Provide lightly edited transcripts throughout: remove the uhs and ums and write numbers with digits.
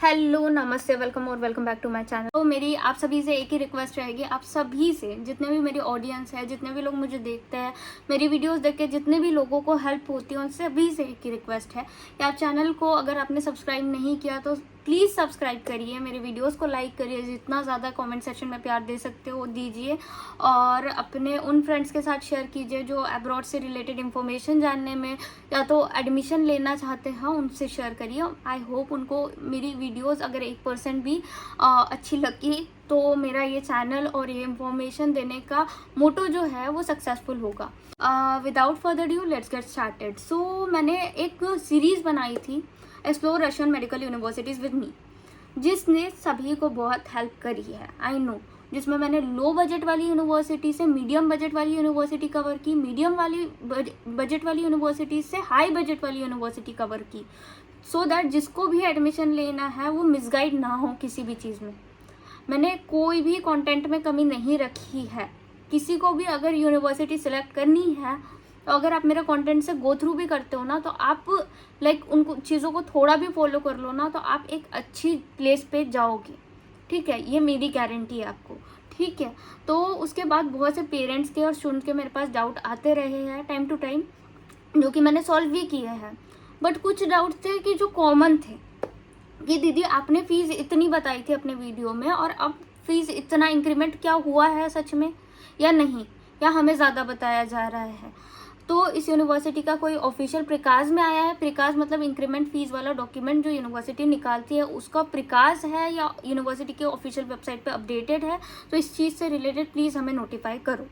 Hello नमस्ते, welcome और welcome back to my channel. तो मेरी आप सभी से एक ही रिक्वेस्ट रहेगी, आप सभी से, जितने भी मेरी ऑडियंस है, जितने भी लोग मुझे देखते हैं, मेरी वीडियोस देख के जितने भी लोगों को हेल्प होती है, उन सभी से एक ही रिक्वेस्ट है कि आप चैनल को अगर आपने सब्सक्राइब नहीं किया तो प्लीज़ सब्सक्राइब करिए, मेरे वीडियोस को लाइक करिए, जितना ज़्यादा कमेंट सेक्शन में प्यार दे सकते हो दीजिए और अपने उन फ्रेंड्स के साथ शेयर कीजिए जो अब्रॉड से रिलेटेड इन्फॉर्मेशन जानने में या तो एडमिशन लेना चाहते हैं, उनसे शेयर करिए। आई होप उनको मेरी वीडियोस अगर 1% भी अच्छी लगी तो मेरा ये चैनल और ये इन्फॉर्मेशन देने का मोटो जो है वो सक्सेसफुल होगा। Without further due let's get started. So मैंने एक सीरीज़ बनाई थी explore Russian medical universities with me, जिसने सभी को बहुत हेल्प करी है, आई नो। जिसमें मैंने लो बजट वाली यूनिवर्सिटी से मीडियम बजट वाली यूनिवर्सिटी कवर की, मीडियम वाली बजट वाली यूनिवर्सिटी से हाई बजट वाली यूनिवर्सिटी कवर की, सो दैट जिसको भी एडमिशन लेना है वो मिसगाइड ना हो किसी भी चीज़ में। मैंने कोई भी कंटेंट में कमी नहीं रखी है। किसी को भी अगर यूनिवर्सिटी सिलेक्ट करनी है तो अगर आप मेरा कंटेंट से गो थ्रू भी करते हो ना, तो आप उनको चीज़ों को थोड़ा भी फॉलो कर लो ना, तो आप एक अच्छी प्लेस पे जाओगे। ठीक है, ये मेरी गारंटी है आपको। ठीक है, तो उसके बाद बहुत से पेरेंट्स के और स्टूडेंट के मेरे पास डाउट आते रहे हैं टाइम टू टाइम, जो कि मैंने सॉल्व भी किए हैं। बट कुछ डाउट थे कि जो कॉमन थे कि दीदी आपने फीस इतनी बताई थी अपने वीडियो में और अब फीस इतना इंक्रीमेंट क्या हुआ है सच में या नहीं, या हमें ज़्यादा बताया जा रहा है। तो इस यूनिवर्सिटी का कोई ऑफिशियल प्रिकाज में आया है, प्रिकाज मतलब इंक्रीमेंट फीस वाला डॉक्यूमेंट जो यूनिवर्सिटी निकालती है उसका प्रिकाज है या यूनिवर्सिटी के ऑफिशियल वेबसाइट पे अपडेटेड है, तो इस चीज़ से रिलेटेड प्लीज़ हमें नोटिफाई करो।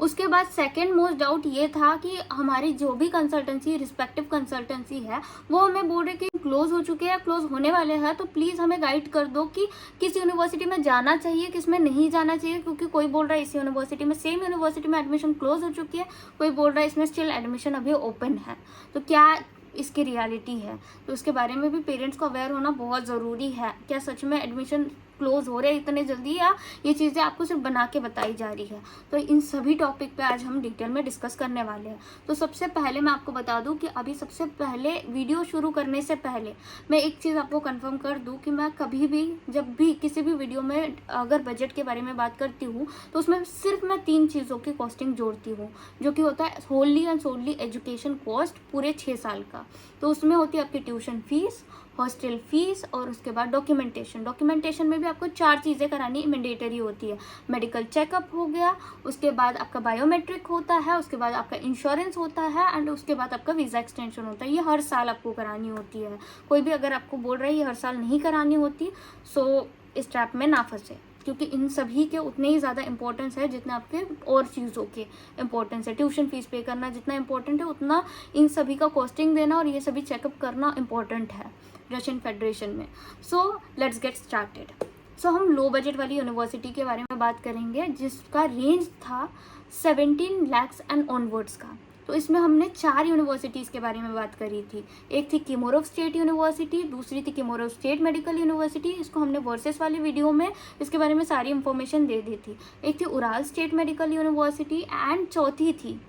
उसके बाद सेकेंड मोस्ट डाउट ये था कि हमारी जो भी कंसल्टेंसी रिस्पेक्टिव कंसल्टेंसी है वो हमें बोल रहे कि क्लोज हो चुके हैं, क्लोज होने वाले हैं, तो प्लीज़ हमें गाइड कर दो कि किस यूनिवर्सिटी में जाना चाहिए, किस में नहीं जाना चाहिए। क्योंकि कोई बोल रहा है इस यूनिवर्सिटी में, सेम यूनिवर्सिटी में एडमिशन क्लोज हो चुकी है, कोई बोल रहा है इसमें स्टिल एडमिशन अभी ओपन है। तो क्या इसकी रियलिटी है, तो उसके बारे में भी पेरेंट्स को अवेयर होना बहुत ज़रूरी है। क्या सच में एडमिशन क्लोज हो रहे हैं इतने जल्दी, या ये चीज़ें आपको सिर्फ बना के बताई जा रही है। तो इन सभी टॉपिक पे आज हम डिटेल में डिस्कस करने वाले हैं। तो सबसे पहले मैं आपको बता दूं कि अभी सबसे पहले वीडियो शुरू करने से पहले मैं एक चीज़ आपको कंफर्म कर दूं कि मैं कभी भी जब भी किसी भी वीडियो में अगर बजट के बारे में बात करती हूँ तो उसमें सिर्फ मैं 3 चीज़ों की कॉस्टिंग जोड़ती हूँ, जो कि होता है Holi and solely education cost पूरे 6 साल का। तो उसमें होती है आपकी ट्यूशन फीस, हॉस्टल फीस और उसके बाद डॉक्यूमेंटेशन। डॉक्यूमेंटेशन में भी आपको 4 चीज़ें करानी मैंडेटरी होती है। मेडिकल चेकअप हो गया, उसके बाद आपका बायोमेट्रिक होता है, उसके बाद आपका इंश्योरेंस होता है एंड उसके बाद आपका वीज़ा एक्सटेंशन होता है। ये हर साल आपको करानी होती है। कोई भी अगर आपको बोल रहा है ये हर साल नहीं करानी होती, सो इस ट्रैप में ना फंसे, क्योंकि इन सभी के उतने ही ज़्यादा इंपॉर्टेंस है जितना आपके और चीज़ों के इंपॉर्टेंस है। ट्यूशन फीस पे करना जितना इंपॉर्टेंट है उतना इन सभी का कॉस्टिंग देना और ये सभी चेकअप करना इंपॉर्टेंट है रशियन फेडरेशन में। So let's get started. So हम लो बजट वाली यूनिवर्सिटी के बारे में बात करेंगे जिसका रेंज था 17 lakhs एंड ऑनवर्ड्स का। तो इसमें हमने 4 यूनिवर्सिटीज़ के बारे में बात करी थी। एक थी किमोरोव स्टेट यूनिवर्सिटी, दूसरी थी किमोरोव स्टेट मेडिकल यूनिवर्सिटी, इसको हमने वर्सेस वाली वीडियो में इसके बारे में सारी इंफॉर्मेशन दे दी थी। एक थी Ural state medical university and चौथी थी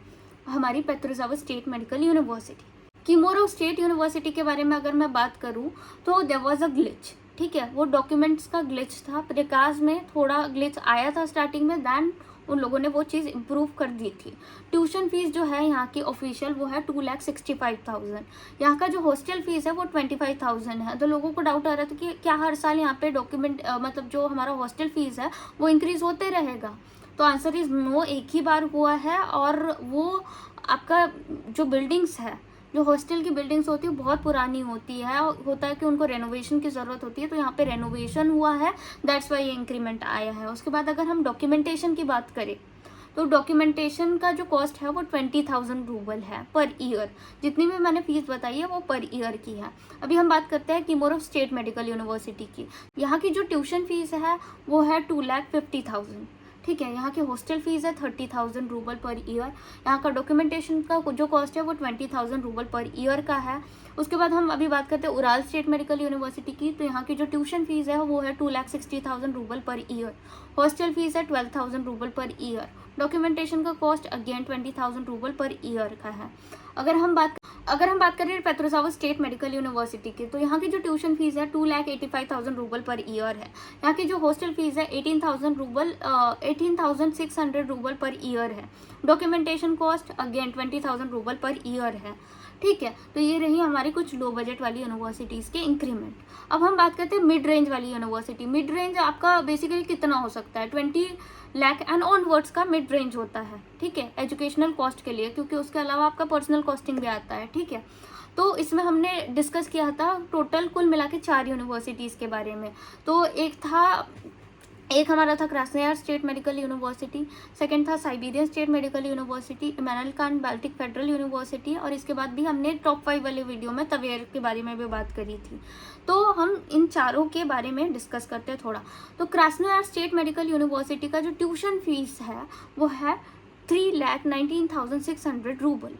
हमारी Petrozavodsk state medical university. Kemerovo state university के बारे में अगर मैं बात करूं तो देयर वाज अ ग्लिच। ठीक है, वो डॉक्यूमेंट्स का ग्लिच था, प्रिकाज में थोड़ा ग्लिच आया था स्टार्टिंग में, दैन उन लोगों ने वो चीज़ इम्प्रूव कर दी थी। ट्यूशन फीस जो है यहाँ की ऑफिशियल वो है 2,65,000। यहाँ का जो हॉस्टल फीस है वो 25,000 है। तो लोगों को डाउट आ रहा था कि क्या हर साल यहाँ पे डॉक्यूमेंट मतलब जो हमारा हॉस्टल फीस है वो इंक्रीज होते रहेगा। तो आंसर इज़ नो, एक ही बार हुआ है। और वो आपका जो बिल्डिंग्स है, जो हॉस्टल की बिल्डिंग्स होती है बहुत पुरानी होती है, होता है कि उनको रेनोवेशन की ज़रूरत होती है, तो यहाँ पे रेनोवेशन हुआ है, दैट्स वाई ये इंक्रीमेंट आया है। उसके बाद अगर हम डॉक्यूमेंटेशन की बात करें तो डॉक्यूमेंटेशन का जो कॉस्ट है वो 20,000 रूबल है पर ईयर। जितनी भी मैंने फीस बताई है वो पर ईयर की है। अभी हम बात करते हैं किमोरोव स्टेट मेडिकल यूनिवर्सिटी की। यहाँ की जो ट्यूशन फीस है वो है 2,50,000। ठीक है, यहाँ की हॉस्टल फीस है 30,000 रूबल पर ईयर। यहाँ का डॉक्यूमेंटेशन का जो कॉस्ट है वो 20,000 रूबल पर ईयर का है। उसके बाद हम अभी बात करते हैं उराल स्टेट मेडिकल यूनिवर्सिटी की। तो यहाँ की जो ट्यूशन फीस है वो है 2,60,000 rouble per year. Hostel fees है 12,000 रूबल पर ईयर। डॉक्यूमेंटेशन का cost again 20,000 rouble per year का है। अगर हम बात अगर हम बात करें पेट्रोसावर स्टेट मेडिकल यूनिवर्सिटी की, तो यहाँ की जो ट्यूशन फीस है 2,85,000 रूबल पर ईयर है। यहाँ की जो हॉस्टल फीस है 18,600 रूबल पर ईयर है। Documentation cost again 20,000 rouble per year है। ठीक है, तो ये रही हमारी कुछ लो बजट वाली यूनिवर्सिटीज़ के इंक्रीमेंट। अब हम बात करते हैं मिड रेंज वाली यूनिवर्सिटी। मिड रेंज आपका बेसिकली कितना हो सकता है, 20 लाख एंड ऑनवर्ड्स का मिड रेंज होता है। ठीक है, एजुकेशनल कॉस्ट के लिए, क्योंकि उसके अलावा आपका पर्सनल कॉस्टिंग भी आता है। ठीक है, तो इसमें हमने डिस्कस किया था टोटल कुल मिला के 4 यूनिवर्सिटीज़ के बारे में। तो एक हमारा था क्रास्नोयार स्टेट मेडिकल यूनिवर्सिटी, सेकंड था Siberian state medical university, Immanuel Kant Baltic federal university, और इसके बाद भी हमने टॉप 5 वाले वीडियो में तवेर के बारे में भी बात करी थी। तो हम इन चारों के बारे में डिस्कस करते हैं थोड़ा। तो क्रास्नोयार स्टेट मेडिकल यूनिवर्सिटी का जो ट्यूशन फीस है वो है 3,19,600 रूबल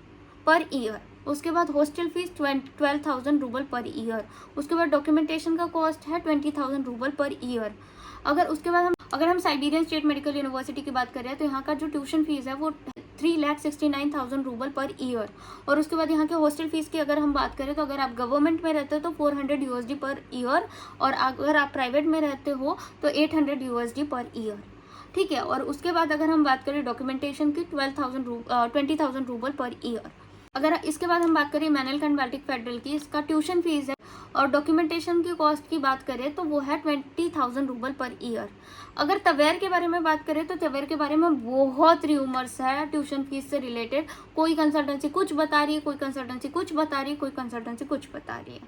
पर ईयर। उसके बाद hostel fees 12,000 rouble per year. उसके बाद डॉक्यूमेंटेशन का कॉस्ट है 20,000 रूबल पर ईयर। अगर हम साइबेरियन स्टेट मेडिकल यूनिवर्सिटी की बात करें तो यहाँ का जो ट्यूशन फीस है वो 3,69,000 रूबल पर ईयर। और उसके बाद यहाँ के हॉस्टल फीस की अगर हम बात करें तो अगर आप गवर्नमेंट में रहते हो तो 400 USD पर ईयर, और अगर आप प्राइवेट में रहते हो तो 800 USD पर ईयर। ठीक है, और उसके बाद अगर हम बात करें डॉक्यूमेंटेशन की 20,000 रूबल पर ईयर। अगर इसके बाद हम बात करें इमैनुअल कांट बाल्टिक फेडरल की, इसका ट्यूशन फीस है और डॉक्यूमेंटेशन की कॉस्ट की बात करें तो वो है 20,000 रूबल पर ईयर। अगर तवेर के बारे में बात करें तो तवेर के बारे में बहुत र्यूमर्स है ट्यूशन फीस से रिलेटेड। कोई कंसल्टेंसी कुछ बता रही है, कोई कंसल्टेंसी कुछ बता रही है, कोई कंसल्टेंसी कुछ बता रही है।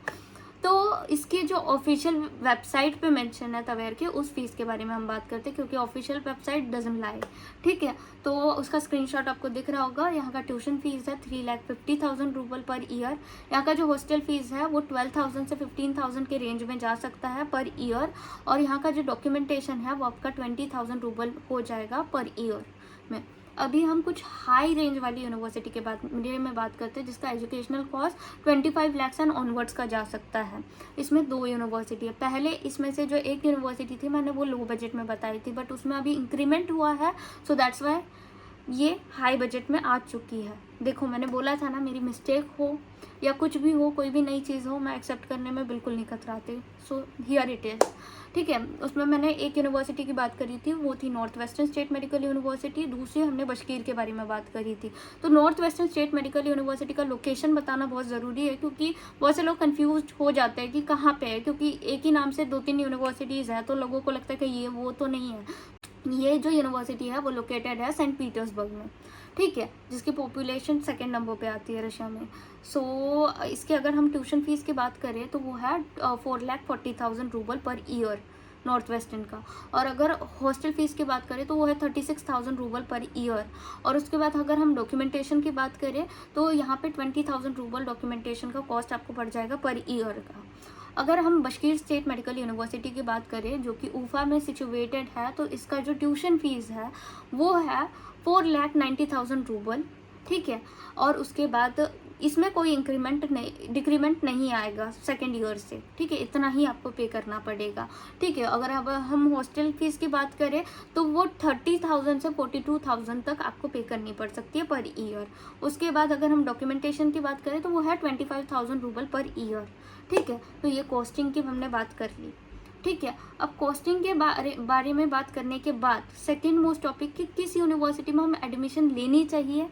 तो इसकी जो ऑफिशियल वेबसाइट पे मेंशन है तवेर के, उस फीस के बारे में हम बात करते हैं, क्योंकि ऑफिशियल वेबसाइट डजंट लाई। ठीक है, तो उसका स्क्रीनशॉट आपको दिख रहा होगा। यहाँ का ट्यूशन फीस है 3,50,000 रूबल पर ईयर। यहाँ का जो हॉस्टल फीस है वो 12,000 से 15,000 के रेंज में जा सकता है पर ईयर। और यहाँ का जो डॉक्यूमेंटेशन है वो आपका 20,000 रूबल हो जाएगा पर ईयर में। अभी हम कुछ हाई रेंज वाली यूनिवर्सिटी के बारे में बात करते हैं, जिसका educational cost 25 lakh and onwards का जा सकता है। इसमें 2 यूनिवर्सिटी है। पहले इसमें से जो एक यूनिवर्सिटी थी मैंने वो लो बजट में बताई थी, बट उसमें अभी इंक्रीमेंट हुआ है, सो दैट्स वाई ये हाई बजट में आ चुकी है। देखो मैंने बोला था ना, मेरी मिस्टेक हो या कुछ भी हो, कोई भी नई चीज़ हो, मैं एक्सेप्ट करने में बिल्कुल नहीं कतराती। So here it is. ठीक है, उसमें मैंने एक यूनिवर्सिटी की बात करी थी, वो थी north western state medical university. दूसरी हमने बशकीर के बारे में बात करी थी। तो north western state medical university का लोकेशन बताना बहुत ज़रूरी है, क्योंकि बहुत से लोग कंफ्यूज हो जाते हैं कि कहाँ पे है, क्योंकि एक ही नाम से 2-3 यूनिवर्सिटीज़ है, तो लोगों को लगता है कि ये वो तो नहीं है। ये जो यूनिवर्सिटी है वो लोकेटेड है सेंट पीटर्सबर्ग में। ठीक है, जिसकी पॉपुलेशन 2nd नंबर पे आती है रशिया में। सो इसके अगर हम ट्यूशन फीस की बात करें तो वो है 4,40,000 rouble per year north western का। और अगर हॉस्टल फीस की बात करें तो वो है 36,000 रूबल पर ईयर। और उसके बाद अगर हम डॉक्यूमेंटेशन की बात करें तो यहाँ पे 20,000 रूबल डॉक्यूमेंटेशन का कॉस्ट आपको पड़ जाएगा पर ईयर का। अगर हम बशकीर स्टेट मेडिकल यूनिवर्सिटी की बात करें जो कि उफा में सिचुएटेड है, तो इसका जो ट्यूशन फीस है वो है 4,90,000 रूबल। ठीक है, और उसके बाद इसमें कोई डिक्रीमेंट नहीं आएगा 2nd ईयर से। ठीक है, इतना ही आपको पे करना पड़ेगा। ठीक है, अगर अब हम हॉस्टल फीस की बात करें तो वो 30,000 से 42,000 तक आपको पे करनी पड़ सकती है पर ईयर। उसके बाद अगर हम डॉक्यूमेंटेशन की बात करें तो वो है 25,000 रूबल पर ईयर। ठीक है, तो ये कॉस्टिंग की हमने बात कर ली। ठीक है, अब कॉस्टिंग के बारे में बात करने के बाद सेकेंड मोस्ट टॉपिक कि किस यूनिवर्सिटी में हमें एडमिशन लेनी चाहिए,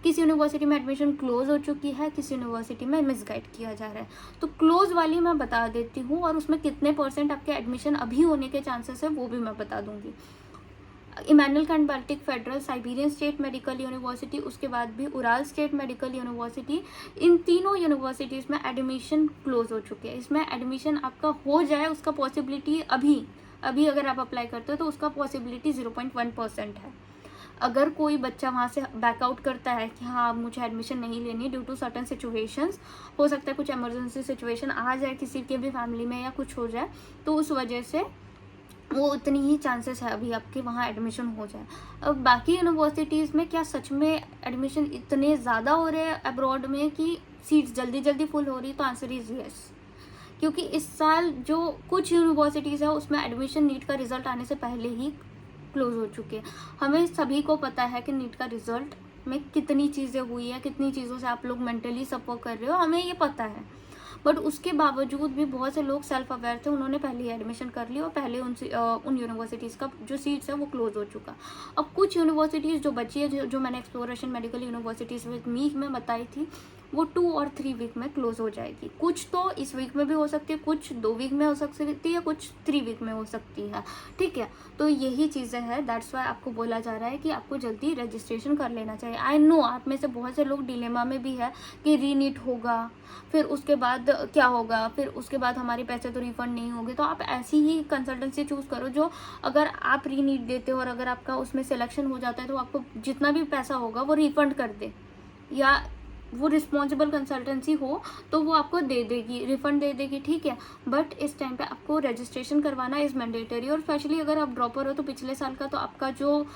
किस यूनिवर्सिटी में एडमिशन क्लोज हो चुकी है, किस यूनिवर्सिटी में मिसगाइड किया जा रहा है। तो क्लोज वाली मैं बता देती हूँ, और उसमें कितने % आपके एडमिशन अभी होने के चांसेस है वो भी मैं बता दूंगी। Immanuel Kant Baltic federal, Siberian state medical university, उसके बाद भी उराल स्टेट मेडिकल यूनिवर्सिटी, इन तीनों यूनिवर्सिटीज़ में एडमिशन क्लोज हो चुके हैं। इसमें एडमिशन आपका हो जाए उसका पॉसिबिलिटी अभी अगर आप अप्लाई करते हो तो उसका पॉसिबिलिटी 0.1% है। अगर कोई बच्चा वहाँ से बैकआउट करता है कि हाँ मुझे एडमिशन नहीं लेनी ड्यू टू सर्टन सिचुएशंस, हो सकता है कुछ इमरजेंसी सिचुएशन आ जाए किसी के भी फैमिली में या कुछ हो जाए, तो उस वजह से वो उतनी ही चांसेस है अभी आपके वहाँ एडमिशन हो जाए। अब बाकी यूनिवर्सिटीज़ में क्या सच में एडमिशन इतने ज़्यादा हो रहे हैं अब्रॉड में कि सीट्स जल्दी जल्दी फुल हो रही, तो आंसर इज़ यस। क्योंकि इस साल जो कुछ यूनिवर्सिटीज़ है उसमें एडमिशन नीट का रिजल्ट आने से पहले ही क्लोज हो चुके हैं। हमें सभी को पता है कि नीट का रिजल्ट में कितनी चीज़ें हुई है, कितनी चीज़ों से आप लोग मेंटली सफ़र कर रहे हो, हमें ये पता है। बट उसके बावजूद भी बहुत से लोग सेल्फ अवेयर थे, उन्होंने पहले ही एडमिशन कर लिया और पहले उन यूनिवर्सिटीज़ का जो सीट्स है वो क्लोज हो चुका। अब कुछ यूनिवर्सिटीज़ जो बची है, जो मैंने एक्सप्लोरेशन मेडिकल यूनिवर्सिटीज़ विद मी में बताई थी, वो 2 और 3 वीक में क्लोज हो जाएगी। कुछ तो इस वीक में भी हो सकती है, कुछ 2 वीक में हो सकती है, कुछ 3 वीक में हो सकती है, ठीक है। तो यही चीज़ें हैं, दैट्स वाई आपको बोला जा रहा है कि आपको जल्दी रजिस्ट्रेशन कर लेना चाहिए। आई नो आप में से बहुत से लोग डिलेमा में भी है कि रीनीट होगा, फिर उसके बाद क्या होगा, फिर उसके बाद हमारे पैसे तो रिफंड नहीं होंगे। तो आप ऐसी ही कंसल्टेंसी चूज़ करो जो, अगर आप रीनीट देते हो और अगर आपका उसमें सिलेक्शन हो जाता है तो आपको जितना भी पैसा होगा वो रिफंड कर दे, या वो रिस्पॉन्सिबल कंसल्टेंसी हो तो वो आपको दे देगी, रिफंड दे देगी, ठीक है। बट इस टाइम पे आपको रजिस्ट्रेशन करवाना इज़ मैंडेटरी, और स्पेशली अगर आप ड्रॉपर हो तो पिछले साल का तो आपका जो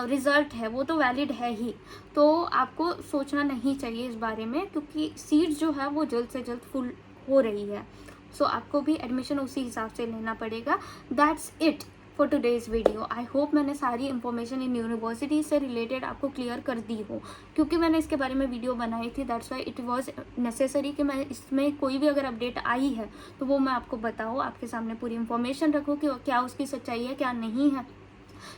रिज़ल्ट है वो तो वैलिड है ही, तो आपको सोचना नहीं चाहिए इस बारे में, क्योंकि सीट जो है वो जल्द से जल्द फुल हो रही है। सो आपको भी एडमिशन उसी हिसाब से लेना पड़ेगा। That's it for today's video. I hope मैंने सारी इन्फॉर्मेशन इन यूनिवर्सिटी से रिलेटेड आपको क्लियर कर दी हो, क्योंकि मैंने इसके बारे में वीडियो बनाई थी, that's why it was necessary कि मैं इसमें कोई भी अगर अपडेट आई है तो वो मैं आपको बताऊँ, आपके सामने पूरी इन्फॉर्मेशन रखूँ कि क्या उसकी सच्चाई है क्या नहीं है,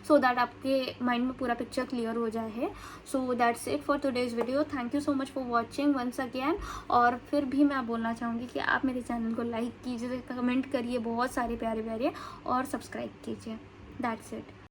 सो दैट आपके माइंड में पूरा पिक्चर क्लियर हो जाए। So that's it for today's video. Thank you so much for watching once again. और फिर भी मैं बोलना चाहूँगी कि आप मेरे चैनल को लाइक कीजिए, कमेंट करिए बहुत सारे प्यारे प्यारे, और सब्सक्राइब कीजिए। That's it.